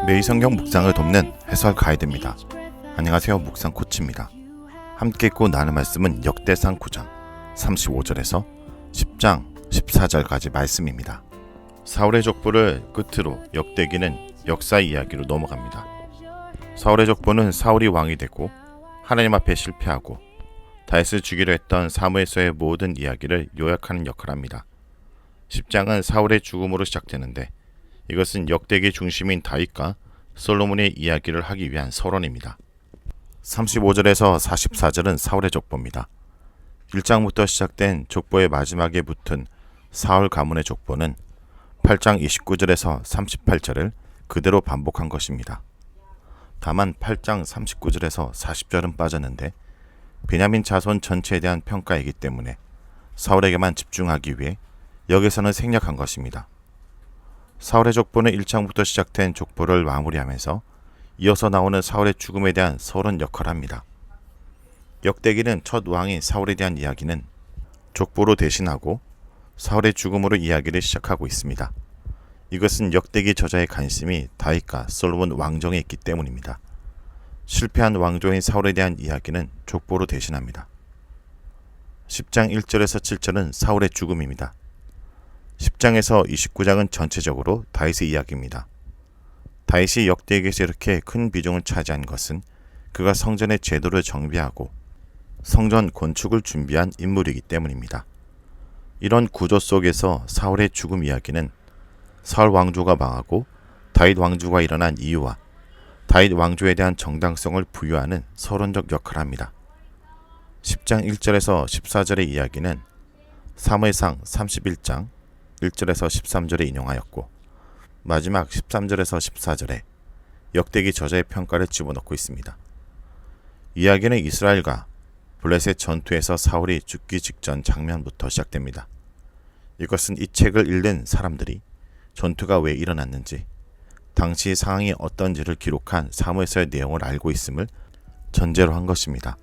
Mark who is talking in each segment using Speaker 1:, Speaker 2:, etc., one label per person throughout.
Speaker 1: 매일 성경 묵상을 돕는 해설 가이드입니다. 안녕하세요. 묵상 코치입니다. 함께 읽고 나눌 말씀은 역대상 9장 35절에서 10장 14절까지 말씀입니다. 사울의 족보를 끝으로 역대기는 역사 이야기로 넘어갑니다. 사울의 족보는 사울이 왕이 되고 하나님 앞에 실패하고 다윗을 죽이려 했던 사무엘서의 모든 이야기를 요약하는 역할을 합니다. 10장은 사울의 죽음으로 시작되는데 이것은 역대기 중심인 다윗과 솔로몬의 이야기를 하기 위한 서론입니다. 35절에서 44절은 사울의 족보입니다. 1장부터 시작된 족보의 마지막에 붙은 사울 가문의 족보는 8장 29절에서 38절을 그대로 반복한 것입니다. 다만 8장 39절에서 40절은 빠졌는데 베냐민 자손 전체에 대한 평가이기 때문에 사울에게만 집중하기 위해 여기서는 생략한 것입니다. 사울의 족보는 1장부터 시작된 족보를 마무리하면서 이어서 나오는 사울의 죽음에 대한 서론 역할을 합니다. 역대기는 첫 왕인 사울에 대한 이야기는 족보로 대신하고 사울의 죽음으로 이야기를 시작하고 있습니다. 이것은 역대기 저자의 관심이 다윗과 솔로몬 왕정에 있기 때문입니다. 실패한 왕조인 사울에 대한 이야기는 족보로 대신합니다. 10장 1절에서 7절은 사울의 죽음입니다. 10장에서 29장은 전체적으로 다윗의 이야기입니다. 다윗이 역대기에서 이렇게 큰 비중을 차지한 것은 그가 성전의 제도를 정비하고 성전 건축을 준비한 인물이기 때문입니다. 이런 구조 속에서 사울의 죽음 이야기는 사울 왕조가 망하고 다윗 왕조가 일어난 이유와 다윗 왕조에 대한 정당성을 부여하는 서론적 역할을 합니다. 10장 1절에서 14절의 이야기는 사무엘상 31장 1절에서 13절에 인용하였고 마지막 13절에서 14절에 역대기 저자의 평가를 집어넣고 있습니다. 이야기는 이스라엘과 블레셋 전투에서 사울이 죽기 직전 장면부터 시작됩니다. 이것은 이 책을 읽는 사람들이 전투가 왜 일어났는지 당시 상황이 어떤지를 기록한 사무엘서의 내용을 알고 있음을 전제로 한 것입니다.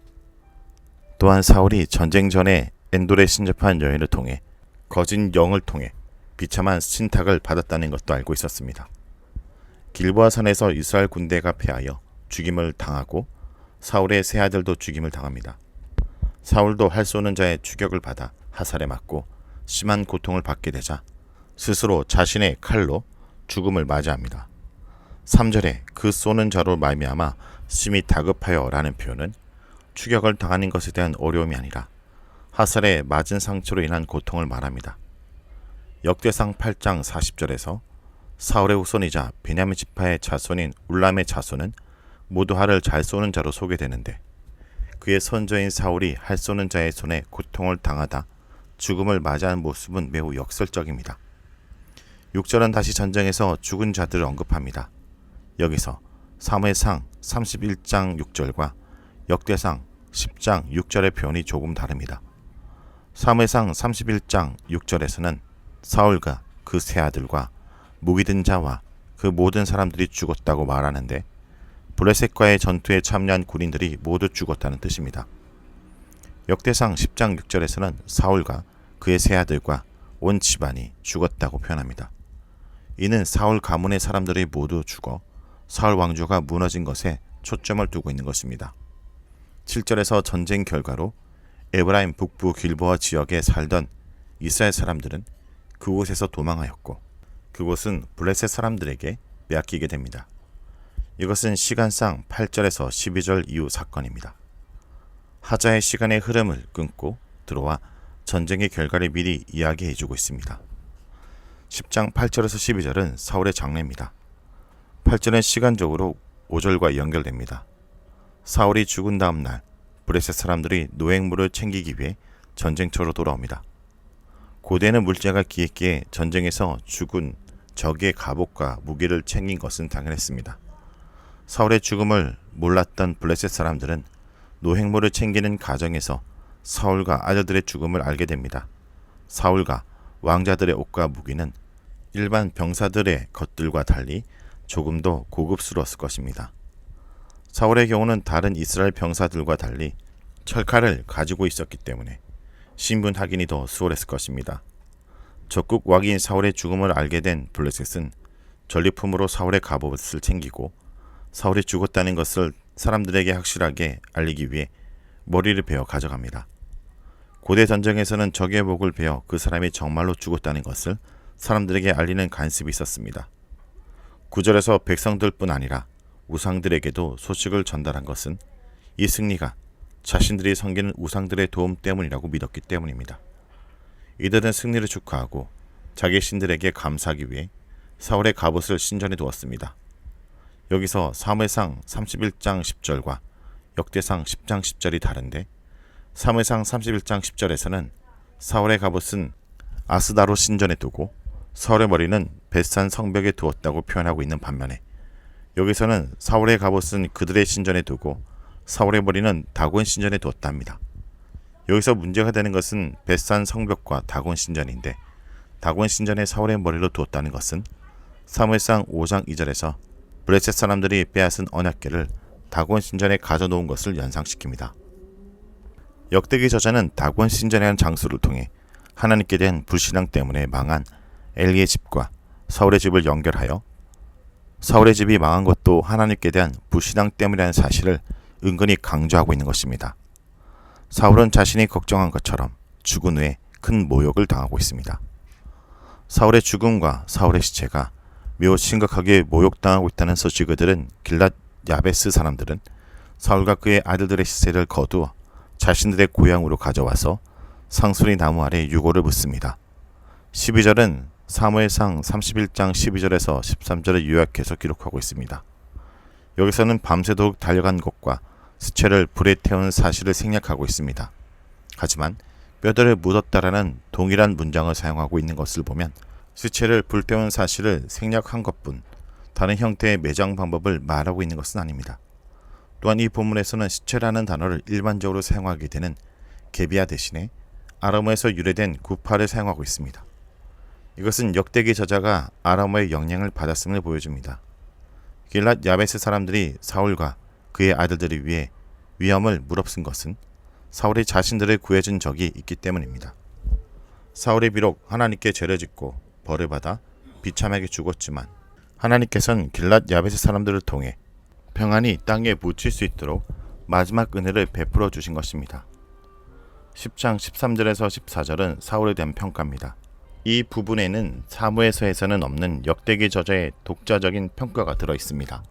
Speaker 1: 또한 사울이 전쟁 전에 엔돌에 신접한 여인을 통해 거짓 영을 통해 비참한 신탁을 받았다는 것도 알고 있었습니다. 길보아 산에서 이스라엘 군대가 패하여 죽임을 당하고 사울의 세 아들도 죽임을 당합니다. 사울도 활 쏘는 자의 추격을 받아 화살에 맞고 심한 고통을 받게 되자 스스로 자신의 칼로 죽음을 맞이합니다. 3절에 그 쏘는 자로 말미암아 심히 다급하여 라는 표현은 추격을 당하는 것에 대한 어려움이 아니라 화살에 맞은 상처로 인한 고통을 말합니다. 역대상 8장 40절에서 사울의 후손이자 베냐민 지파의 자손인 울람의 자손은 모두 활을 잘 쏘는 자로 소개되는데 그의 선조인 사울이 활 쏘는 자의 손에 고통을 당하다 죽음을 맞이하는 모습은 매우 역설적입니다. 6절은 다시 전쟁에서 죽은 자들을 언급합니다. 여기서 사무엘상 31장 6절과 역대상 10장 6절의 표현이 조금 다릅니다. 사무엘상 31장 6절에서는 사울과 그 세 아들과 무기 든 자와 그 모든 사람들이 죽었다고 말하는데 블레셋과의 전투에 참여한 군인들이 모두 죽었다는 뜻입니다. 역대상 10장 6절에서는 사울과 그의 세 아들과 온 집안이 죽었다고 표현합니다. 이는 사울 가문의 사람들이 모두 죽어 사울 왕조가 무너진 것에 초점을 두고 있는 것입니다. 7절에서 전쟁 결과로 에브라임 북부 길보아 지역에 살던 이스라엘 사람들은 그곳에서 도망하였고 그곳은 블레셋 사람들에게 빼앗기게 됩니다. 이것은 시간상 8절에서 12절 이후 사건입니다. 하자의 시간의 흐름을 끊고 들어와 전쟁의 결과를 미리 이야기해주고 있습니다. 10장 8절에서 12절은 사울의 장례입니다. 8절은 시간적으로 5절과 연결됩니다. 사울이 죽은 다음 날 블레셋 사람들이 노획물을 챙기기 위해 전쟁터로 돌아옵니다. 고대는 물자가 귀했기에 전쟁에서 죽은 적의 갑옷과 무기를 챙긴 것은 당연했습니다. 사울의 죽음을 몰랐던 블레셋 사람들은 노획물을 챙기는 과정에서 사울과 아들들의 죽음을 알게 됩니다. 사울과 왕자들의 옷과 무기는 일반 병사들의 것들과 달리 조금 더 고급스러웠을 것입니다. 사울의 경우는 다른 이스라엘 병사들과 달리 철칼을 가지고 있었기 때문에 신분 확인이 더 수월했을 것입니다. 적국 왕인 사울의 죽음을 알게 된 블레셋은 전리품으로 사울의 갑옷을 챙기고 사울이 죽었다는 것을 사람들에게 확실하게 알리기 위해 머리를 베어 가져갑니다. 고대 전쟁에서는 적의 목을 베어 그 사람이 정말로 죽었다는 것을 사람들에게 알리는 관습이 있었습니다. 구절에서 백성들뿐 아니라 우상들에게도 소식을 전달한 것은 이 승리가 자신들이 섬기는 우상들의 도움 때문이라고 믿었기 때문입니다. 이들은 승리를 축하하고 자기 신들에게 감사하기 위해 사울의 갑옷을 신전에 두었습니다. 여기서 사무엘상 31장 10절과 역대상 10장 10절이 다른데 사무엘상 31장 10절에서는 사울의 갑옷은 아스다로 신전에 두고 사울의 머리는 벳산 성벽에 두었다고 표현하고 있는 반면에 여기서는 사울의 갑옷은 그들의 신전에 두고 사울의 머리는 다곤 신전에 두었답니다. 여기서 문제가 되는 것은 벳산 성벽과 다곤 신전인데 다곤 신전에 사울의 머리로 두었다는 것은 사무엘상 5장 2절에서 블레셋 사람들이 빼앗은 언약궤를 다곤 신전에 가져놓은 것을 연상시킵니다. 역대기 저자는 다곤 신전이라는 장소를 통해 하나님께 대한 불신앙 때문에 망한 엘리의 집과 사울의 집을 연결하여 사울의 집이 망한 것도 하나님께 대한 불신앙 때문이라는 사실을 은근히 강조하고 있는 것입니다. 사울은 자신이 걱정한 것처럼 죽은 후에 큰 모욕을 당하고 있습니다. 사울의 죽음과 사울의 시체가 매우 심각하게 모욕당하고 있다는 소식을 들은 길랏 야베스 사람들은 사울과 그의 아들들의 시체를 거두어 자신들의 고향으로 가져와서 상수리 나무 아래 유골을 묻습니다. 12절은 사무엘상 31장 12절에서 13절을 요약해서 기록하고 있습니다. 여기서는 밤새도록 달려간 것과 시체를 불에 태운 사실을 생략하고 있습니다. 하지만 뼈들을 묻었다라는 동일한 문장을 사용하고 있는 것을 보면 시체를 불태운 사실을 생략한 것뿐 다른 형태의 매장 방법을 말하고 있는 것은 아닙니다. 또한 이 본문에서는 시체라는 단어를 일반적으로 사용하게 되는 게비아 대신에 아람어에서 유래된 구파를 사용하고 있습니다. 이것은 역대기 저자가 아람어의 영향을 받았음을 보여줍니다. 길랏 야베스 사람들이 사울과 그의 아들들을 위해 위험을 무릅쓴 것은 사울이 자신들을 구해준 적이 있기 때문입니다. 사울이 비록 하나님께 죄를 짓고 벌을 받아 비참하게 죽었지만 하나님께서는 길랏 야베스 사람들을 통해 평안히 땅에 묻힐 수 있도록 마지막 은혜를 베풀어 주신 것입니다. 10장 13절에서 14절은 사울에 대한 평가입니다. 이 부분에는 사무엘서에서는 없는 역대기 저자의 독자적인 평가가 들어 있습니다.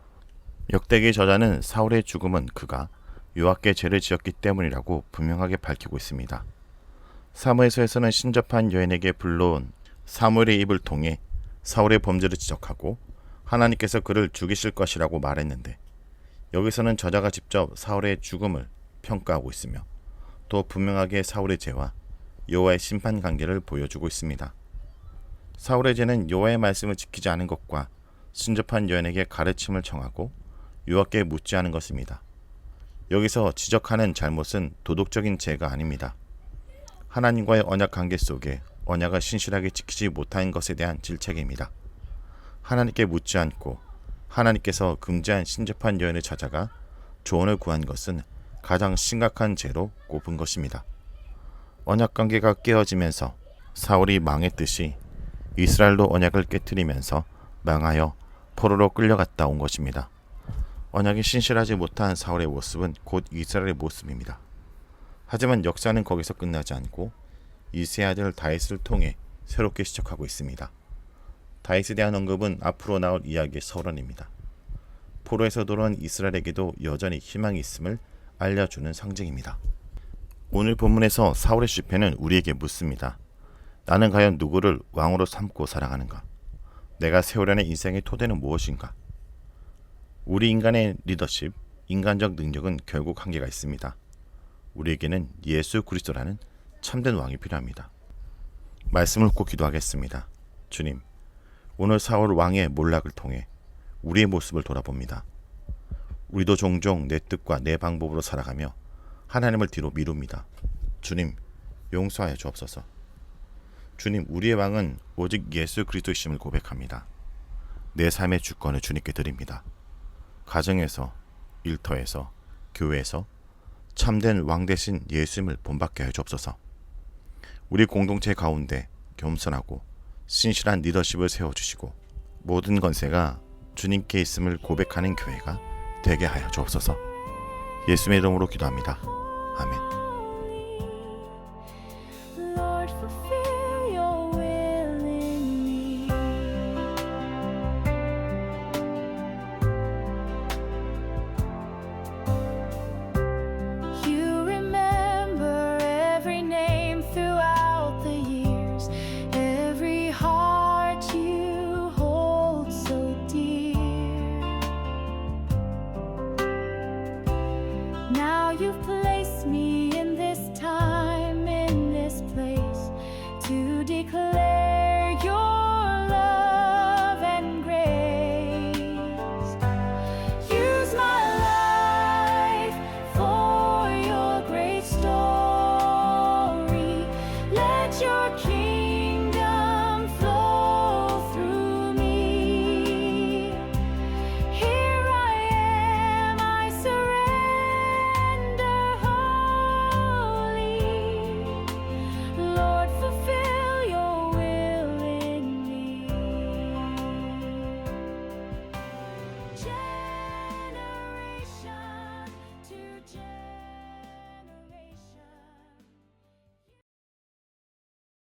Speaker 1: 역대기 저자는 사울의 죽음은 그가 여호와께 죄를 지었기 때문이라고 분명하게 밝히고 있습니다. 사무엘서에서는 신접한 여인에게 불러온 사무엘의 입을 통해 사울의 범죄를 지적하고 하나님께서 그를 죽이실 것이라고 말했는데 여기서는 저자가 직접 사울의 죽음을 평가하고 있으며 또 분명하게 사울의 죄와 여호와의 심판 관계를 보여주고 있습니다. 사울의 죄는 여호와의 말씀을 지키지 않은 것과 신접한 여인에게 가르침을 청하고 여호와께 묻지 않은 것입니다. 여기서 지적하는 잘못은 도덕적인 죄가 아닙니다. 하나님과의 언약 관계 속에 언약을 신실하게 지키지 못한 것에 대한 질책입니다. 하나님께 묻지 않고 하나님께서 금지한 신접한 여인을 찾아가 조언을 구한 것은 가장 심각한 죄로 꼽은 것입니다. 언약 관계가 깨어지면서 사울이 망했듯이 이스라엘도 언약을 깨뜨리면서 망하여 포로로 끌려갔다 온 것입니다. 언약이 신실하지 못한 사울의 모습은 곧 이스라엘의 모습입니다. 하지만 역사는 거기서 끝나지 않고 이새의 아들 다윗을 통해 새롭게 시작하고 있습니다. 다윗에 대한 언급은 앞으로 나올 이야기의 서론입니다. 포로에서 돌아온 이스라엘에게도 여전히 희망이 있음을 알려주는 상징입니다. 오늘 본문에서 사울의 시편은 우리에게 묻습니다. 나는 과연 누구를 왕으로 삼고 살아가는가? 내가 세우려는 인생의 토대는 무엇인가? 우리 인간의 리더십, 인간적 능력은 결국 한계가 있습니다. 우리에게는 예수 그리스도라는 참된 왕이 필요합니다. 말씀을 꼭 기도하겠습니다. 주님, 오늘 사울 왕의 몰락을 통해 우리의 모습을 돌아봅니다. 우리도 종종 내 뜻과 내 방법으로 살아가며 하나님을 뒤로 미룹니다. 주님, 용서하여 주옵소서. 주님, 우리의 왕은 오직 예수 그리스도이심을 고백합니다. 내 삶의 주권을 주님께 드립니다. 가정에서, 일터에서, 교회에서 참된 왕 대신 예수님을 본받게 하여 주옵소서. 우리 공동체 가운데 겸손하고 신실한 리더십을 세워주시고 모든 권세가 주님께 있음을 고백하는 교회가 되게 하여 주옵소서. 예수의 이름으로 기도합니다. 아멘.
Speaker 2: Lord, fulfill your will in me. You remember every name throughout the years, every heart you hold so dear. Now you've placed me in this time, in this place, to declare